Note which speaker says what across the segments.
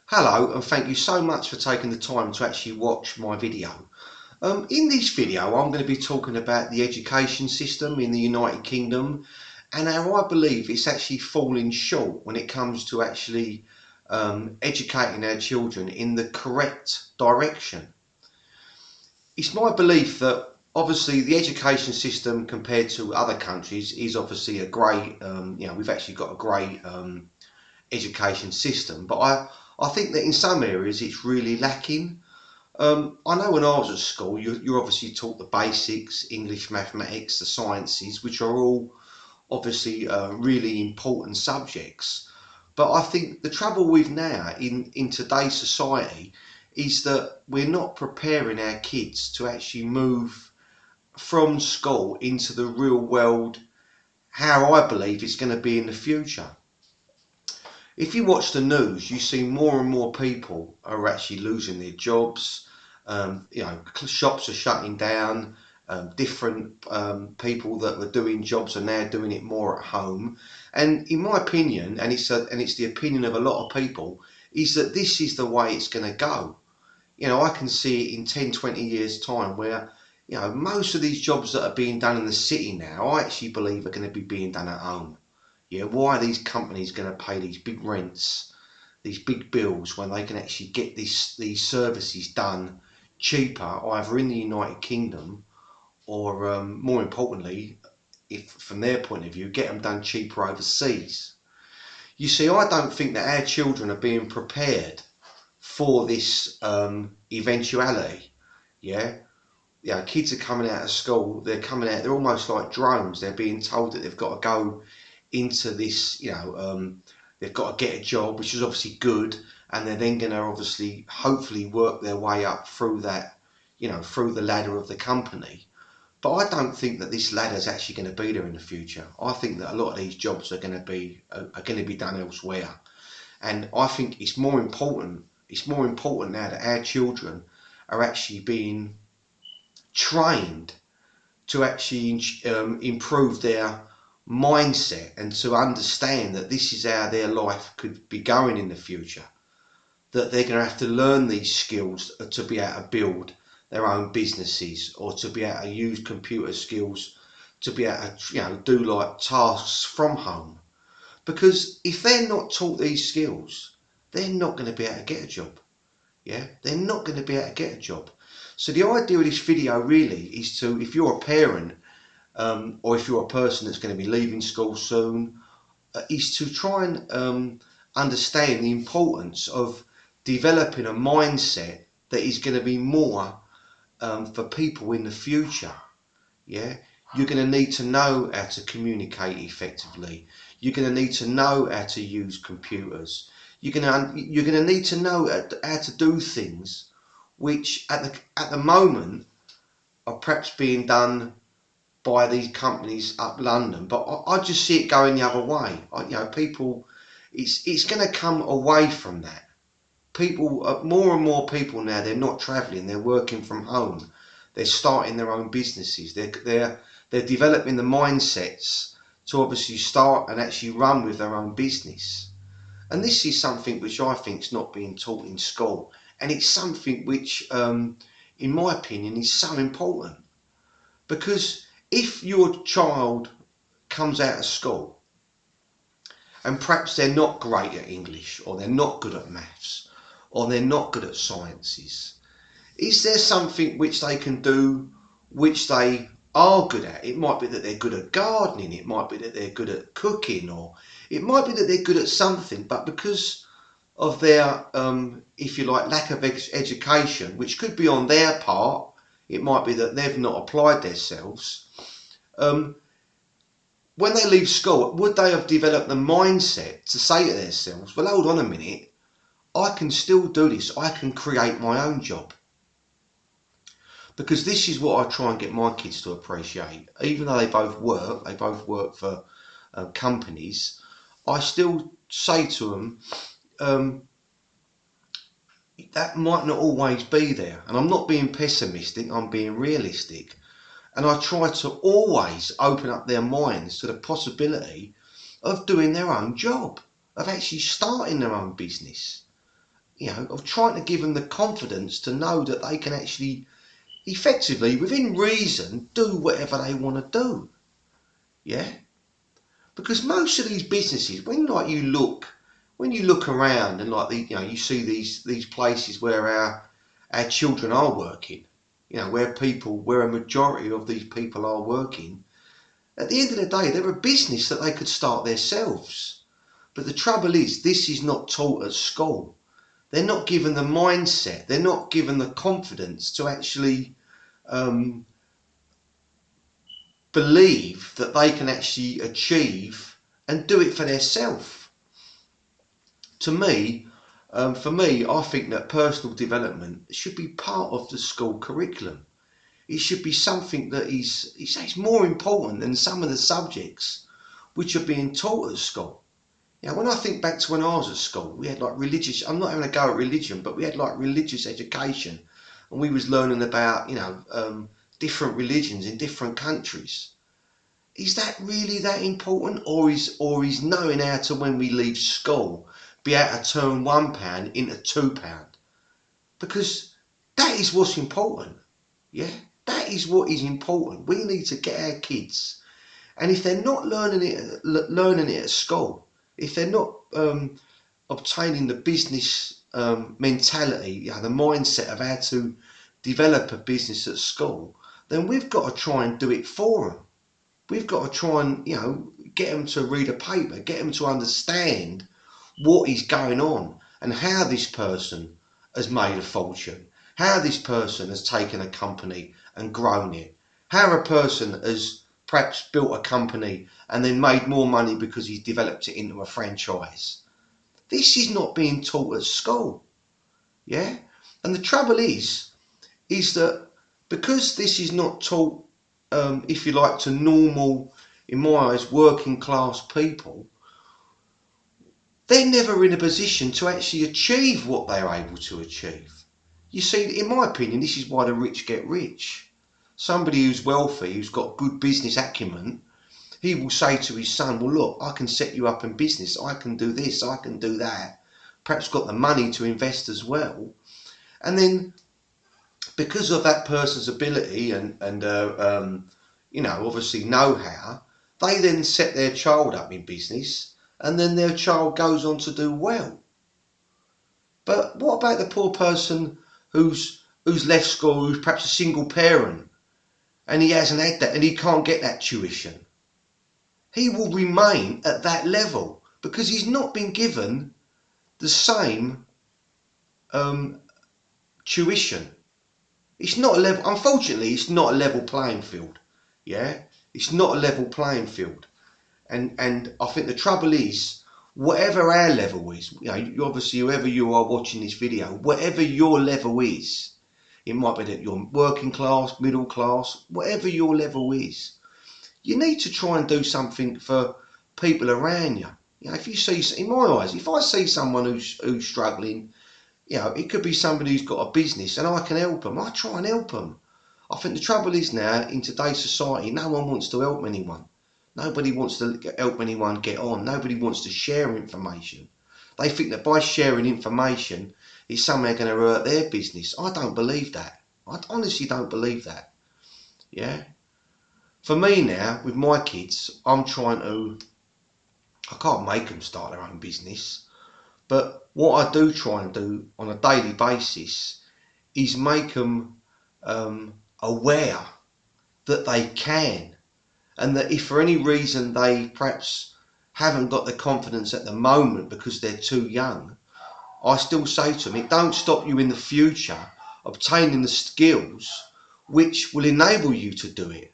Speaker 1: Hello, and thank you so much for taking the time to actually watch my video. In this video I'm going to be talking about the education system in the United Kingdom and how I believe it's actually falling short when it comes to actually educating our children in the correct direction. It's my belief that obviously the education system compared to other countries is obviously a great, we've actually got a great education system, but I think that in some areas it's really lacking. I know when I was at school, you're obviously taught the basics, English, mathematics, the sciences, which are all obviously really important subjects. But I think the trouble with now in today's society is that we're not preparing our kids to actually move from school into the real world, how I believe it's going to be in the future. If you watch the news, you see more and more people are actually losing their jobs. Shops are shutting down. Different people that were doing jobs are now doing it more at home. And in my opinion, and it's the opinion of a lot of people, is that this is the way it's going to go. I can see it in 10, 20 years time where, most of these jobs that are being done in the city now, I actually believe are going to be being done at home. Yeah, why are these companies going to pay these big rents, these big bills, when they can actually get these services done cheaper, either in the United Kingdom or, more importantly, if from their point of view, get them done cheaper overseas? You see, I don't think that our children are being prepared for this eventuality. Yeah, kids are coming out of school. They're coming out. They're almost like drones. They're being told that they've got to go into this, they've got to get a job, which is obviously good, and they're then going to obviously, hopefully, work their way up through that, through the ladder of the company. But I don't think that this ladder is actually going to be there in the future. I think that a lot of these jobs are going to be done elsewhere, and I think it's more important. It's more important now that our children are actually being trained to actually improve their mindset and to understand that this is how their life could be going in the future. That they're going to have to learn these skills to be able to build their own businesses, or to be able to use computer skills to be able to, do like tasks from home. Because if they're not taught these skills, they're not going to be able to get a job. Yeah, they're not going to be able to get a job. So the idea of this video really is to, if you're a parent, or if you're a person that's going to be leaving school soon, is to try and understand the importance of developing a mindset that is going to be more for people in the future. Yeah, you're going to need to know how to communicate effectively. You're going to need to know how to use computers. You're going to need to know how to do things which at the moment are perhaps being done by these companies up London, but I just see it going the other way. People, it's going to come away from that. People, more and more people now, they're not travelling, they're working from home, they're starting their own businesses, they're developing the mindsets to obviously start and actually run with their own business. And this is something which I think is not being taught in school, and it's something which, in my opinion, is so important. Because if your child comes out of school and perhaps they're not great at English, or they're not good at maths, or they're not good at sciences, is there something which they can do which they are good at? It might be that they're good at gardening, it might be that they're good at cooking, or it might be that they're good at something, but because of their, if you like, lack of education, which could be on their part, it might be that they've not applied themselves. When they leave school, would they have developed the mindset to say to themselves, well, hold on a minute, I can still do this, I can create my own job? Because this is what I try and get my kids to appreciate. Even though they both work for companies, I still say to them, that might not always be there. And I'm not being pessimistic, I'm being realistic. And I try to always open up their minds to the possibility of doing their own job, of actually starting their own business. of trying to give them the confidence to know that they can actually effectively, within reason, do whatever they want to do. Yeah, because most of these businesses, when you look around and like you see these places where our children are working, where a majority of these people are working. At the end of the day, they're a business that they could start themselves. But the trouble is, this is not taught at school. They're not given the mindset. They're not given the confidence to actually believe that they can actually achieve and do it for themselves. To me, for me, I think that personal development should be part of the school curriculum. It should be something that is more important than some of the subjects which are being taught at school. When I think back to when I was at school, we had like religious, I'm not having a go at religion, but we had like religious education, and we was learning about, different religions in different countries. Is that really that important, or is knowing how to, when we leave school, be able to turn £1 into £2? Because that is what's important. Yeah, that is what is important. We need to get our kids, and if they're not learning it at school, if they're not obtaining the business mentality, the mindset of how to develop a business at school, then we've got to try and do it for them. We've got to try and get them to read a paper, get them to understand what is going on and how this person has made a fortune, how this person has taken a company and grown it, how a person has perhaps built a company and then made more money because he's developed it into a franchise. This is not being taught at school. Yeah? And the trouble is that because this is not taught, if you like, to normal, in my eyes, working class people, they're never in a position to actually achieve what they're able to achieve. You see, in my opinion, this is why the rich get rich. Somebody who's wealthy, who's got good business acumen, he will say to his son, well, look, I can set you up in business. I can do this, I can do that. Perhaps got the money to invest as well. And then because of that person's ability and obviously know-how, they then set their child up in business, and then their child goes on to do well. But what about the poor person who's left school, who's perhaps a single parent, and he hasn't had that, and he can't get that tuition? He will remain at that level because he's not been given the same tuition. It's not a level, unfortunately, it's not a level playing field. Yeah, it's not a level playing field. And I think the trouble is, whatever our level is, obviously whoever you are watching this video, whatever your level is, it might be that you're working class, middle class, whatever your level is, you need to try and do something for people around you. If you see, in my eyes, if I see someone who's struggling, it could be somebody who's got a business and I can help them, I try and help them. I think the trouble is now, in today's society, no one wants to help anyone. Nobody wants to help anyone get on. Nobody wants to share information. They think that by sharing information, it's somehow going to hurt their business. I don't believe that. I honestly don't believe that. Yeah. For me now, with my kids, I can't make them start their own business. But what I do try and do on a daily basis is make them aware that they can, and that if for any reason they perhaps haven't got the confidence at the moment because they're too young, I still say to them, it don't stop you in the future obtaining the skills which will enable you to do it.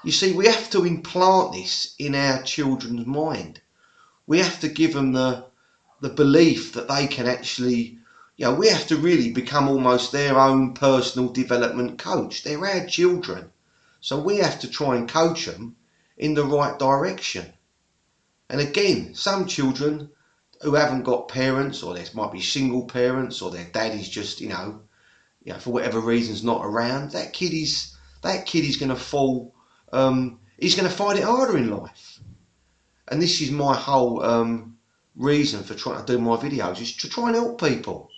Speaker 1: You see, we have to implant this in our children's mind. We have to give them the belief that they can actually, we have to really become almost their own personal development coach. They're our children. So we have to try and coach them in the right direction. And again, some children who haven't got parents, or there might be single parents, or their dad is just, for whatever reasons not around, that kid is going to fall, he's going to find it harder in life. And this is my whole reason for trying to do my videos, is to try and help people.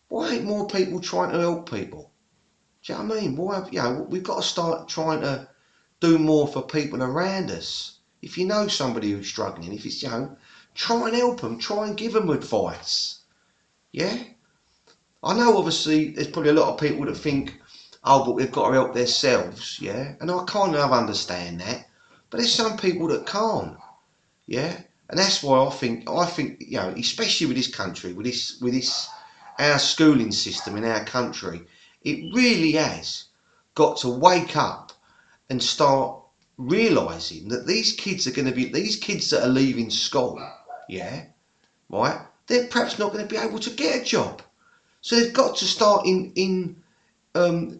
Speaker 1: Why ain't more people trying to help people? Do you know what I mean? Why, we've got to start trying to do more for people around us. If you know somebody who's struggling, if it's, try and help them, try and give them advice. Yeah? I know obviously there's probably a lot of people that think, oh, but we've got to help themselves, yeah? And I kind of understand that. But there's some people that can't, yeah? And that's why I think, especially with this country, with this, our schooling system in our country, it really has got to wake up and start realising that these kids that are leaving school, yeah, right, they're perhaps not going to be able to get a job. So they've got to start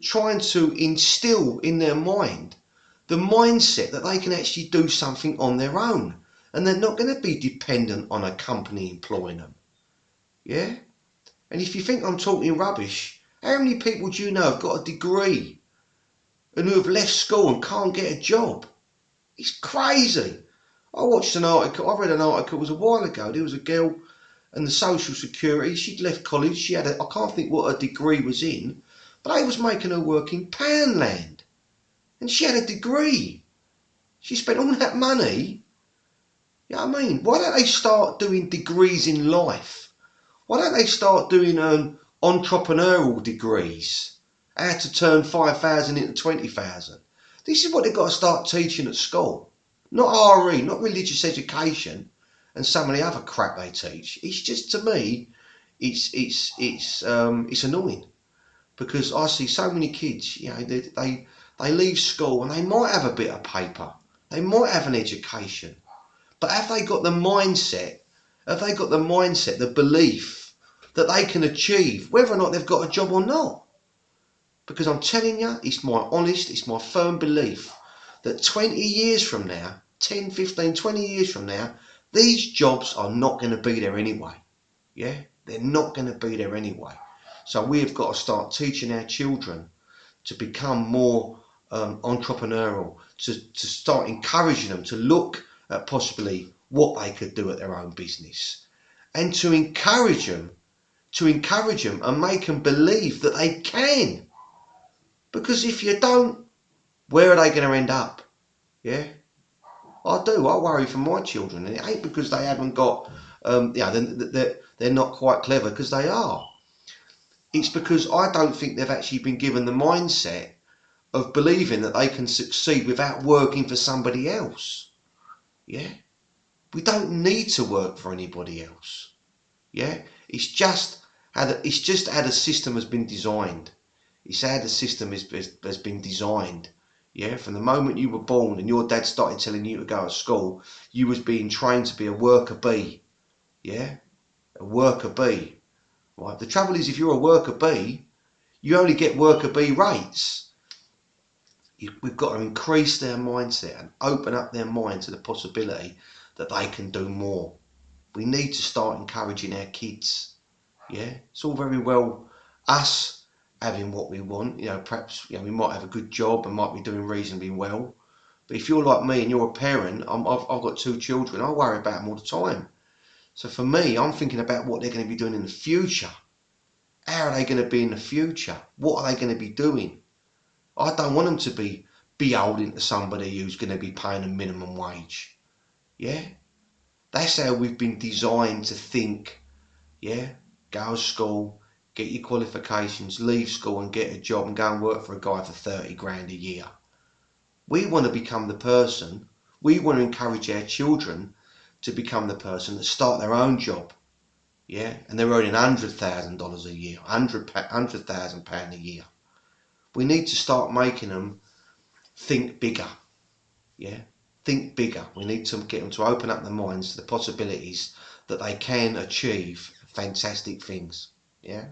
Speaker 1: trying to instill in their mind the mindset that they can actually do something on their own and they're not going to be dependent on a company employing them. Yeah? And if you think I'm talking rubbish, how many people do you know have got a degree and who have left school and can't get a job? It's crazy. I read an article, it was a while ago, there was a girl and the social security, she'd left college, I can't think what her degree was in, but they was making her work in Poundland. And she had a degree. She spent all that money. You know what I mean? Why don't they start doing degrees in life? Why don't they start doing entrepreneurial degrees? How to turn 5,000 into 20,000. This is what they've got to start teaching at school. Not RE, not religious education and some of the other crap they teach. It's just, to me, it's annoying because I see so many kids, they leave school and they might have a bit of paper. They might have an education. But have they got the mindset? Have they got the mindset, the belief that they can achieve whether or not they've got a job or not? Because I'm telling you, it's my firm belief that 20 years from now, 10, 15, 20 years from now, these jobs are not going to be there anyway. Yeah, they're not going to be there anyway. So we've got to start teaching our children to become more entrepreneurial, to start encouraging them to look at possibly what they could do at their own business, and to encourage them and make them believe that they can. Because if you don't, where are they going to end up? Yeah, I worry for my children, and it ain't because they haven't got, they're not quite clever, because they are. It's because I don't think they've actually been given the mindset of believing that they can succeed without working for somebody else. Yeah, we don't need to work for anybody else. Yeah, it's just how the system has been designed. It's how the system has been designed. Yeah, from the moment you were born and your dad started telling you to go to school, you was being trained to be a worker bee. Yeah, a worker bee. Right. The trouble is, if you're a worker bee, you only get worker bee rates. We've got to increase their mindset and open up their mind to the possibility that they can do more. We need to start encouraging our kids. Yeah, it's all very well us having what we want. Perhaps we might have a good job and might be doing reasonably well. But if you're like me and you're a parent, I've got 2 children. I worry about them all the time. So for me, I'm thinking about what they're going to be doing in the future. How are they going to be in the future? What are they going to be doing? I don't want them to be beholden to somebody who's going to be paying a minimum wage. Yeah, that's how we've been designed to think. Yeah, go to school, get your qualifications, leave school and get a job and go and work for a guy for 30 grand a year. We want to become the person, we want to encourage our children to become the person that start their own job. Yeah, and they're earning $100,000 a year, £100,000 a year. We need to start making them think bigger. Yeah, think bigger. We need to get them to open up their minds to the possibilities that they can achieve fantastic things. Yeah.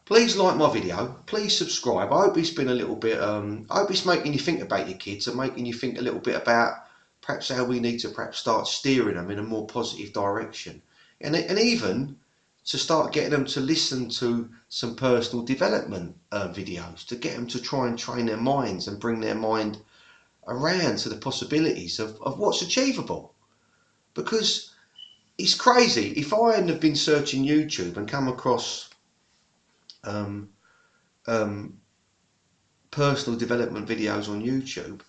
Speaker 1: Please like my video. Please subscribe. I hope it's been a little bit. I hope it's making you think about your kids and making you think a little bit about perhaps how we need to perhaps start steering them in a more positive direction, and even to start getting them to listen to some personal development videos, to get them to try and train their minds and bring their mind around to the possibilities of what's achievable. Because it's crazy. If I hadn't have been searching YouTube and come across um, um, personal development videos on YouTube,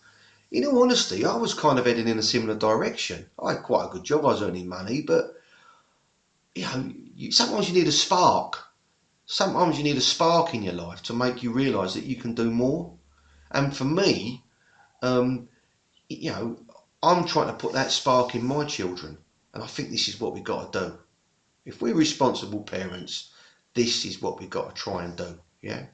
Speaker 1: in all honesty, I was kind of heading in a similar direction. I had quite a good job, I was earning money, but sometimes you need a spark. Sometimes you need a spark in your life to make you realise that you can do more. And for me, um, you know, I'm trying to put that spark in my children, and I think this is what we've got to do. If we're responsible parents, this is what we've got to try and do. Yeah.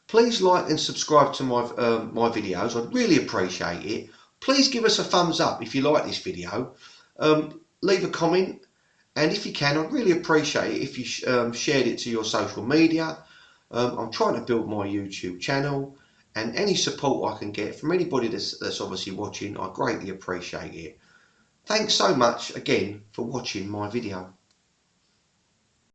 Speaker 1: Please like and subscribe to my videos. I'd really appreciate it. Please give us a thumbs up if you like this video. Leave a comment, and if you can, I'd really appreciate it if you shared it to your social media. I'm trying to build my YouTube channel, and any support I can get from anybody that's obviously watching, I greatly appreciate it. Thanks so much again for watching my video.